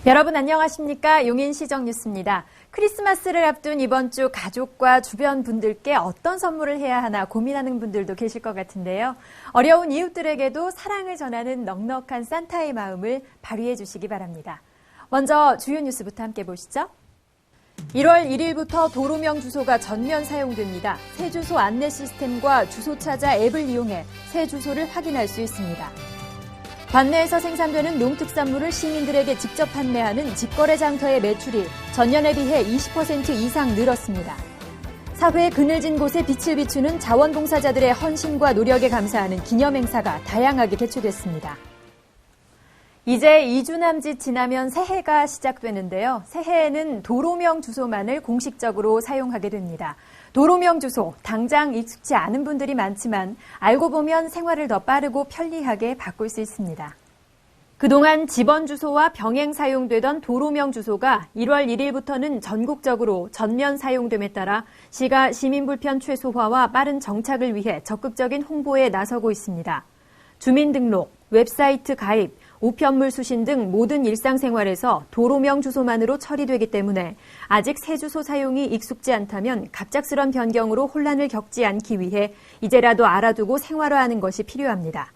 여러분 안녕하십니까? 용인시정 뉴스입니다. 크리스마스를 앞둔 이번 주 가족과 주변 분들께 어떤 선물을 해야 하나 고민하는 분들도 계실 것 같은데요. 어려운 이웃들에게도 사랑을 전하는 넉넉한 산타의 마음을 발휘해 주시기 바랍니다. 먼저 주요 뉴스부터 함께 보시죠. 1월 1일부터 도로명 주소가 전면 사용됩니다. 새 주소 안내 시스템과 주소 찾아 앱을 이용해 새 주소를 확인할 수 있습니다. 관내에서 생산되는 농특산물을 시민들에게 직접 판매하는 직거래 장터의 매출이 전년에 비해 20% 이상 늘었습니다. 사회의 그늘진 곳에 빛을 비추는 자원봉사자들의 헌신과 노력에 감사하는 기념행사가 다양하게 개최됐습니다. 이제 2주 남짓 지나면 새해가 시작되는데요. 새해에는 도로명 주소만을 공식적으로 사용하게 됩니다. 도로명 주소, 당장 익숙치 않은 분들이 많지만 알고 보면 생활을 더 빠르고 편리하게 바꿀 수 있습니다. 그동안 집원 주소와 병행 사용되던 도로명 주소가 1월 1일부터는 전국적으로 전면 사용됨에 따라 시가 시민 불편 최소화와 빠른 정착을 위해 적극적인 홍보에 나서고 있습니다. 주민등록, 웹사이트 가입, 우편물 수신 등 모든 일상생활에서 도로명 주소만으로 처리되기 때문에 아직 새 주소 사용이 익숙지 않다면 갑작스런 변경으로 혼란을 겪지 않기 위해 이제라도 알아두고 생활화하는 것이 필요합니다.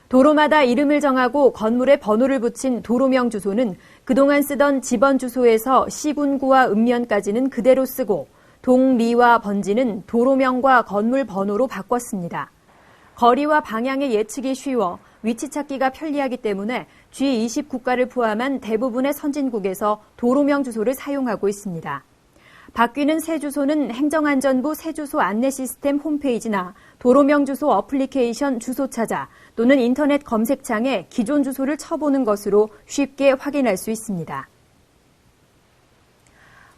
도로마다 이름을 정하고 건물에 번호를 붙인 도로명 주소는 그동안 쓰던 집원 주소에서 시군구와 읍면까지는 그대로 쓰고 동, 리와 번지는 도로명과 건물 번호로 바꿨습니다. 거리와 방향의 예측이 쉬워 위치 찾기가 편리하기 때문에 G20 국가를 포함한 대부분의 선진국에서 도로명 주소를 사용하고 있습니다. 바뀌는 새 주소는 행정안전부 새 주소 안내 시스템 홈페이지나 도로명 주소 어플리케이션 주소 찾아 또는 인터넷 검색창에 기존 주소를 쳐보는 것으로 쉽게 확인할 수 있습니다.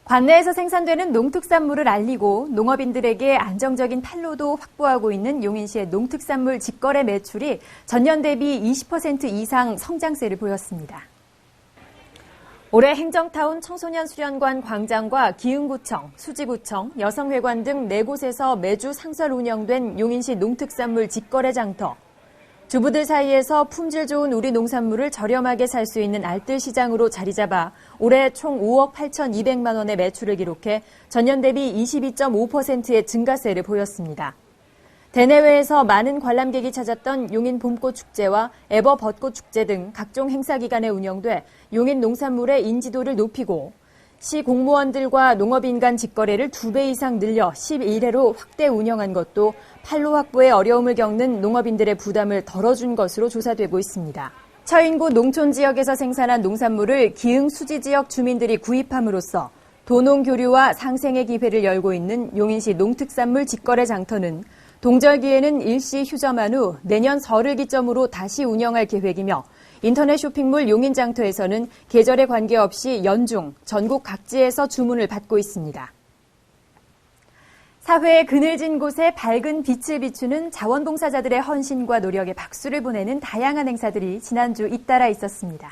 관내에서 생산되는 농특산물을 알리고 농업인들에게 안정적인 판로도 확보하고 있는 용인시의 농특산물 직거래 매출이 전년 대비 20% 이상 성장세를 보였습니다. 올해 행정타운 청소년수련관 광장과 기흥구청, 수지구청, 여성회관 등 4곳에서 매주 상설 운영된 용인시 농특산물 직거래 장터. 주부들 사이에서 품질 좋은 우리 농산물을 저렴하게 살 수 있는 알뜰 시장으로 자리 잡아 올해 총 5억 8,200만 원의 매출을 기록해 전년 대비 22.5%의 증가세를 보였습니다. 대내외에서 많은 관람객이 찾았던 용인 봄꽃 축제와 에버 벚꽃 축제 등 각종 행사 기간에 운영돼 용인 농산물의 인지도를 높이고 시 공무원들과 농업인 간 직거래를 2배 이상 늘려 11회로 확대 운영한 것도 판로 확보에 어려움을 겪는 농업인들의 부담을 덜어준 것으로 조사되고 있습니다. 처인구 농촌 지역에서 생산한 농산물을 기흥 수지 지역 주민들이 구입함으로써 도농 교류와 상생의 기회를 열고 있는 용인시 농특산물 직거래 장터는 동절기에는 일시 휴점한 후 내년 설을 기점으로 다시 운영할 계획이며 인터넷 쇼핑몰 용인장터에서는 계절에 관계없이 연중 전국 각지에서 주문을 받고 있습니다. 사회의 그늘진 곳에 밝은 빛을 비추는 자원봉사자들의 헌신과 노력에 박수를 보내는 다양한 행사들이 지난주 잇따라 있었습니다.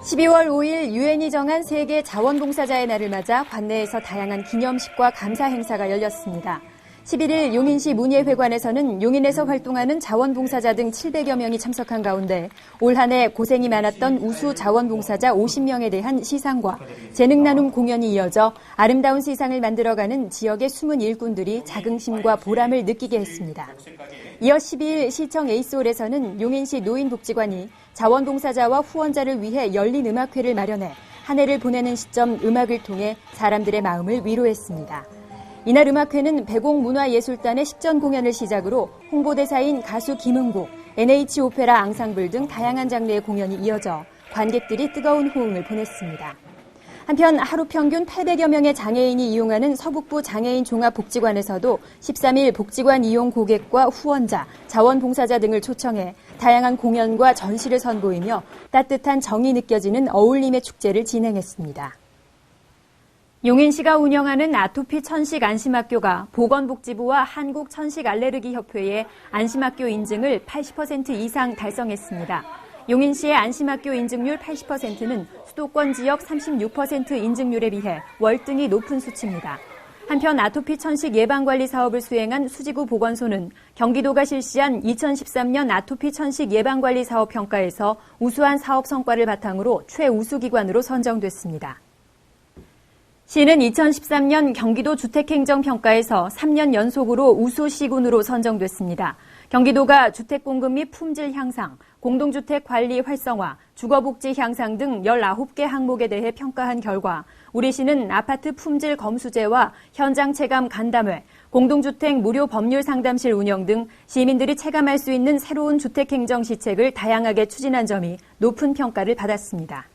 12월 5일 유엔이 정한 세계 자원봉사자의 날을 맞아 관내에서 다양한 기념식과 감사 행사가 열렸습니다. 11일 용인시 문예회관에서는 용인에서 활동하는 자원봉사자 등 700여 명이 참석한 가운데 올 한 해 고생이 많았던 우수 자원봉사자 50명에 대한 시상과 재능 나눔 공연이 이어져 아름다운 세상을 만들어가는 지역의 숨은 일꾼들이 자긍심과 보람을 느끼게 했습니다. 이어 12일 시청 에이스홀에서는 용인시 노인복지관이 자원봉사자와 후원자를 위해 열린 음악회를 마련해 한 해를 보내는 시점 음악을 통해 사람들의 마음을 위로했습니다. 이날 음악회는 배곡문화예술단의 식전 공연을 시작으로 홍보대사인 가수 김은국, NH오페라 앙상블 등 다양한 장르의 공연이 이어져 관객들이 뜨거운 호응을 보냈습니다. 한편 하루 평균 800여 명의 장애인이 이용하는 서북부 장애인 종합복지관에서도 13일 복지관 이용 고객과 후원자, 자원봉사자 등을 초청해 다양한 공연과 전시를 선보이며 따뜻한 정이 느껴지는 어울림의 축제를 진행했습니다. 용인시가 운영하는 아토피 천식 안심학교가 보건복지부와 한국천식알레르기협회의 안심학교 인증을 80% 이상 달성했습니다. 용인시의 안심학교 인증률 80%는 수도권 지역 36% 인증률에 비해 월등히 높은 수치입니다. 한편 아토피 천식 예방관리 사업을 수행한 수지구 보건소는 경기도가 실시한 2013년 아토피 천식 예방관리 사업 평가에서 우수한 사업 성과를 바탕으로 최우수 기관으로 선정됐습니다. 시는 2013년 경기도 주택행정평가에서 3년 연속으로 우수 시군으로 선정됐습니다. 경기도가 주택 공급 및 품질 향상, 공동주택 관리 활성화, 주거복지 향상 등 19개 항목에 대해 평가한 결과 우리 시는 아파트 품질 검수제와 현장 체감 간담회, 공동주택 무료 법률 상담실 운영 등 시민들이 체감할 수 있는 새로운 주택행정 시책을 다양하게 추진한 점이 높은 평가를 받았습니다.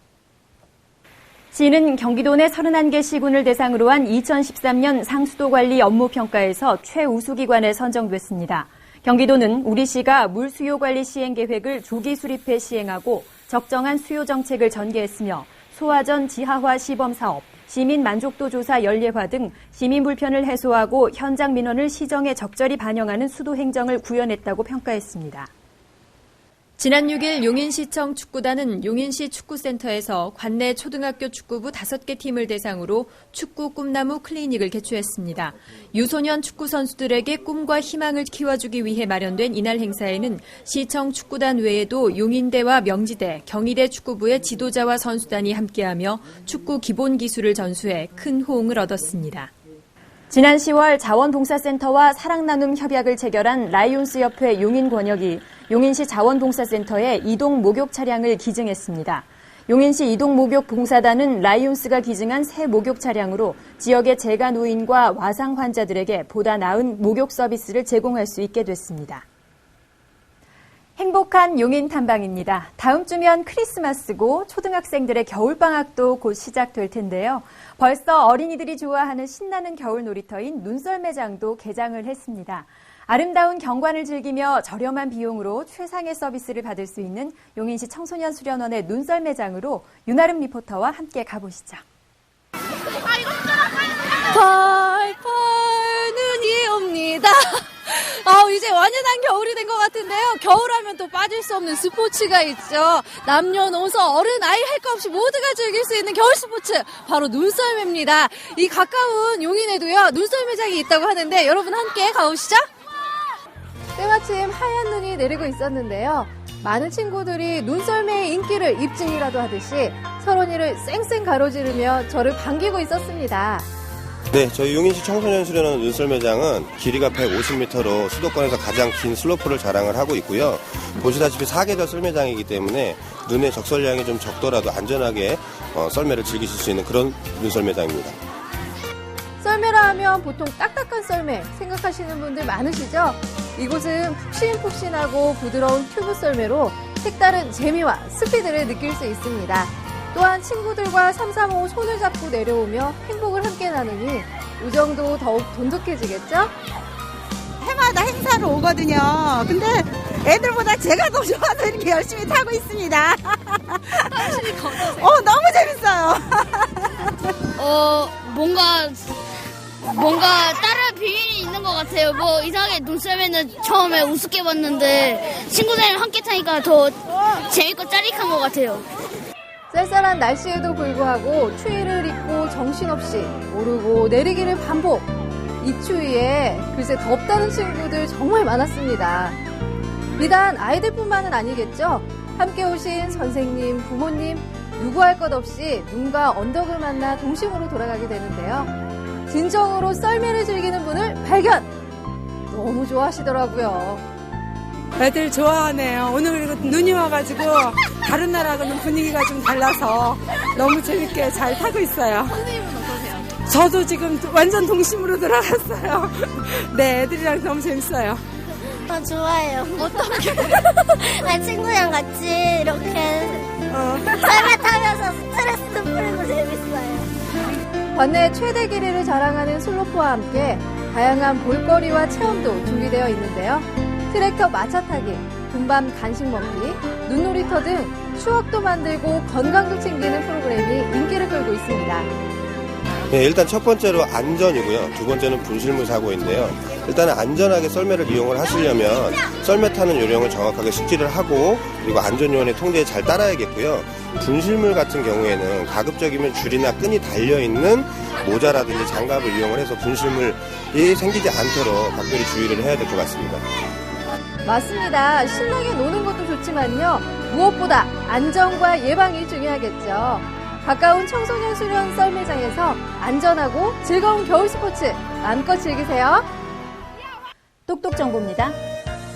시는 경기도 내 31개 시군을 대상으로 한 2013년 상수도관리 업무평가에서 최우수기관에 선정됐습니다. 경기도는 우리 시가 물수요관리 시행계획을 조기 수립해 시행하고 적정한 수요 정책을 전개했으며 소화전 지하화 시범사업, 시민 만족도 조사 연례화 등 시민 불편을 해소하고 현장 민원을 시정에 적절히 반영하는 수도 행정을 구현했다고 평가했습니다. 지난 6일 용인시청 축구단은 용인시 축구센터에서 관내 초등학교 축구부 5개 팀을 대상으로 축구 꿈나무 클리닉을 개최했습니다. 유소년 축구 선수들에게 꿈과 희망을 키워주기 위해 마련된 이날 행사에는 시청 축구단 외에도 용인대와 명지대, 경희대 축구부의 지도자와 선수단이 함께하며 축구 기본 기술을 전수해 큰 호응을 얻었습니다. 지난 10월 자원봉사센터와 사랑나눔 협약을 체결한 라이온스협회 용인권역이 용인시 자원봉사센터에 이동 목욕 차량을 기증했습니다. 용인시 이동 목욕 봉사단은 라이온스가 기증한 새 목욕 차량으로 지역의 재가 노인과 와상 환자들에게 보다 나은 목욕 서비스를 제공할 수 있게 됐습니다. 행복한 용인 탐방입니다. 다음 주면 크리스마스고 초등학생들의 겨울방학도 곧 시작될 텐데요. 벌써 어린이들이 좋아하는 신나는 겨울 놀이터인 눈썰매장도 개장을 했습니다. 아름다운 경관을 즐기며 저렴한 비용으로 최상의 서비스를 받을 수 있는 용인시 청소년 수련원의 눈썰매장으로 윤아름 리포터와 함께 가보시죠. 펄펄 눈이 옵니다. 이제 완연한 겨울이 된 것 같은데요. 겨울하면 또 빠질 수 없는 스포츠가 있죠. 남녀노소 어른 아이 할 거 없이 모두가 즐길 수 있는 겨울 스포츠 바로 눈썰매입니다. 이 가까운 용인에도요 눈썰매장이 있다고 하는데 여러분 함께 가보시죠. 때마침 하얀 눈이 내리고 있었는데요. 많은 친구들이 눈썰매의 인기를 입증이라도 하듯이 서론이를 쌩쌩 가로지르며 저를 반기고 있었습니다. 네, 저희 용인시 청소년 수련원 눈썰매장은 길이가 150m로 수도권에서 가장 긴 슬로프를 자랑을 하고 있고요. 보시다시피 사계절 썰매장이기 때문에 눈의 적설량이 좀 적더라도 안전하게 썰매를 즐기실 수 있는 그런 눈썰매장입니다. 썰매라 하면 보통 딱딱한 썰매 생각하시는 분들 많으시죠? 이곳은 푹신푹신하고 부드러운 튜브 썰매로 색다른 재미와 스피드를 느낄 수 있습니다. 또한 친구들과 삼삼오오 손을 잡고 내려오며 행복을 함께 나누니 우정도 더욱 돈독해지겠죠? 해마다 행사로 오거든요. 근데 애들보다 제가 더 좋아서 이렇게 열심히 타고 있습니다. 확실히 건강해. 너무 재밌어요. 뭔가 다른 비밀이 있는 것 같아요. 뭐 이상하게 눈썰매는 처음에 우습게 봤는데 친구들이랑 함께 타니까 더 재밌고 짜릿한 것 같아요. 쌀쌀한 날씨에도 불구하고 추위를 잊고 정신없이 오르고 내리기를 반복. 이 추위에 글쎄 덥다는 친구들 정말 많았습니다. 비단 아이들뿐만은 아니겠죠. 함께 오신 선생님, 부모님 누구 할 것 없이 눈과 언덕을 만나 동심으로 돌아가게 되는데요. 진정으로 썰매를 즐기는 분을 발견! 너무 좋아하시더라고요. 애들 좋아하네요. 오늘 그리고 눈이 와가지고 다른 나라하고는 분위기가 좀 달라서 너무 재밌게 잘 타고 있어요. 선생님은 어떠세요? 저도 지금 완전 동심으로 들어갔어요. 네, 애들이랑 너무 재밌어요. 좋아요. 어떻게? 친구랑 같이 이렇게 썰매 타면서 스트레스 풀고 재밌어요. 관내 최대 길이를 자랑하는 슬로프와 함께 다양한 볼거리와 체험도 준비되어 있는데요. 트랙터 마차 타기, 군밤 간식 먹기, 눈놀이터 등 추억도 만들고 건강도 챙기는 프로그램이 인기를 끌고 있습니다. 네, 일단 첫 번째로 안전이고요. 두 번째는 분실물 사고인데요. 일단은 안전하게 썰매를 이용을 하시려면 썰매 타는 요령을 정확하게 숙지를 하고 그리고 안전요원의 통제에 잘 따라야겠고요. 분실물 같은 경우에는 가급적이면 줄이나 끈이 달려있는 모자라든지 장갑을 이용을 해서 분실물이 생기지 않도록 각별히 주의를 해야 될 것 같습니다. 맞습니다. 신나게 노는 것도 좋지만요. 무엇보다 안전과 예방이 중요하겠죠. 가까운 청소년 수련 썰매장에서 안전하고 즐거운 겨울 스포츠 마음껏 즐기세요. 똑똑 정보입니다.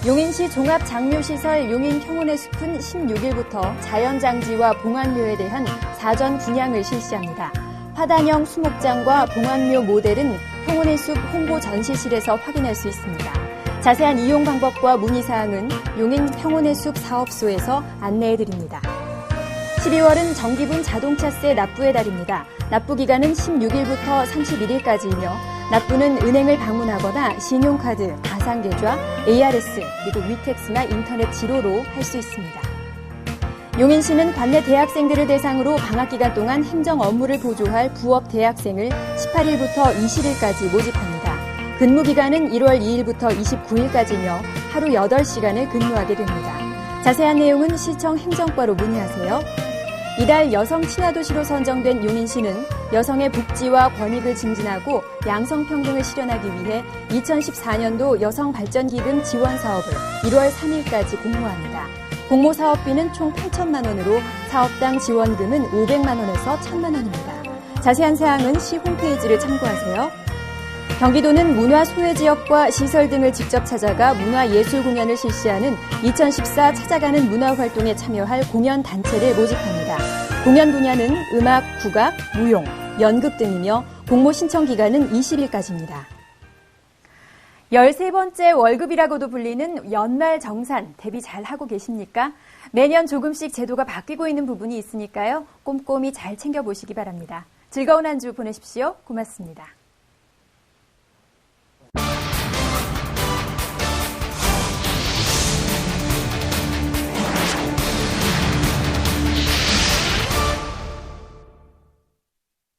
용인시 종합장묘시설 용인평온의 숲은 16일부터 자연장지와 봉황묘에 대한 사전 분양을 실시합니다. 화단형 수목장과 봉황묘 모델은 평온의 숲 홍보 전시실에서 확인할 수 있습니다. 자세한 이용 방법과 문의사항은 용인 평온의 숲 사업소에서 안내해드립니다. 12월은 정기분 자동차세 납부의 달입니다. 납부 기간은 16일부터 31일까지이며 납부는 은행을 방문하거나 신용카드, 가상계좌, ARS, 그리고 위택스나 인터넷 지로로 할 수 있습니다. 용인시는 관내 대학생들을 대상으로 방학기간 동안 행정 업무를 보조할 부업 대학생을 18일부터 20일까지 모집합니다. 근무 기간은 1월 2일부터 29일까지며 하루 8시간을 근무하게 됩니다. 자세한 내용은 시청 행정과로 문의하세요. 이달 여성 친화도시로 선정된 용인시는 여성의 복지와 권익을 증진하고 양성평등을 실현하기 위해 2014년도 여성발전기금 지원사업을 1월 3일까지 공모합니다. 공모 사업비는 총 8천만 원으로 사업당 지원금은 500만 원에서 1,000만 원입니다. 자세한 사항은 시 홈페이지를 참고하세요. 경기도는 문화 소외 지역과 시설 등을 직접 찾아가 문화예술 공연을 실시하는 2014 찾아가는 문화활동에 참여할 공연 단체를 모집합니다. 공연 분야는 음악, 국악, 무용, 연극 등이며 공모 신청 기간은 20일까지입니다. 13번째 월급이라고도 불리는 연말 정산 대비 잘 하고 계십니까? 매년 조금씩 제도가 바뀌고 있는 부분이 있으니까요. 꼼꼼히 잘 챙겨보시기 바랍니다. 즐거운 한 주 보내십시오. 고맙습니다.